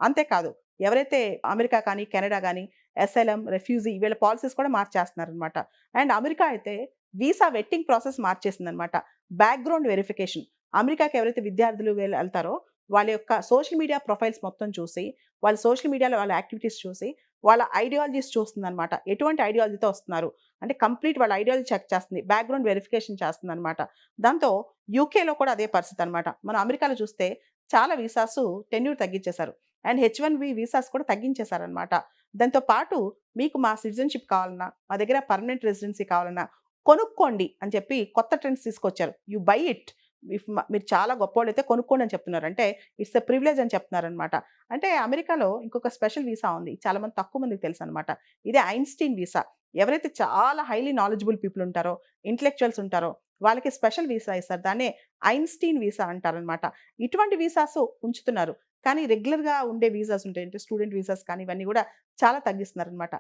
అంతేకాదు ఎవరైతే అమెరికా కానీ, కెనడా గానీ, అసైలం, రెఫ్యూజీ వీళ్ళ పాలిసీస్ కూడా మార్చేస్తున్నారనమాట. అండ్ అమెరికా అయితే వీసా వెట్టింగ్ ప్రాసెస్ మార్చేసిందనమాట. Background verification. అమెరికాకి ఎవరైతే విద్యార్థులు ఎళ్తారో వాళ్ళ యొక్క సోషల్ మీడియా ప్రొఫైల్స్ మొత్తం చూసి, వాళ్ళ సోషల్ మీడియాలో వాళ్ళ యాక్టివిటీస్ చూసి, వాళ్ళ ఐడియాలజీస్ చూస్తుందనమాట. ఎటువంటి ఐడియాలజీతో వస్తున్నారు? అంటే కంప్లీట్ వాళ్ళ ఐడియాలజీ చెక్ చేస్తుంది. బ్యాక్‌గ్రౌండ్ వెరిఫికేషన్ చేస్తుందనమాట. దాంతో యూకేలో కూడా అదే పరిస్థితనమాట. మనం అమెరికాలో చూస్తే చాలా వీసాసు టెన్యూర్ తగ్గించేశారు. అండ్ హెచ్-1బీ వీసాస్ కూడా తగ్గించేశారనమాట. దాంతో పాటు మీకు మా సిటిజన్‌షిప్ కావాలన్నా, మా దగ్గర పర్మనెంట్ రెసిడెన్సీ కావాలన్నా కొనుక్కోండి అని చెప్పి కొత్త ట్రెండ్స్ తీసుకొచ్చారు. You by it. మీరు చాలా గొప్పోళ్ళైతే కొనుక్కోండి అని చెప్తున్నారు. అంటే ఇట్స్ ఎ ప్రివిలేజ్ అని చెప్తున్నారనమాట. అంటే అమెరికాలో ఇంకొక స్పెషల్ వీసా ఉంది. చాలా తక్కువ మందికి తెలుసనమాట. ఇదే ఐన్‌స్టీన్ వీసా. ఎవరైతే చాలా హైలీ నాలెడ్జబుల్ పీపుల్ ఉంటారో, ఇంటెలెక్చువల్స్ ఉంటారో వాళ్ళకి స్పెషల్ వీసా ఇస్తారు. దాన్నే ఐన్‌స్టీన్ వీసా అంటారనమాట. ఇటువంటి వీసాసు ఉంచుతున్నారు. కానీ రెగ్యులర్‌గా ఉండే వీసాస్ ఉంటాయి. అంటే స్టూడెంట్ వీసాస్ కానీ ఇవన్నీ గూడా చాలా తగ్గిస్తున్నారనమాట.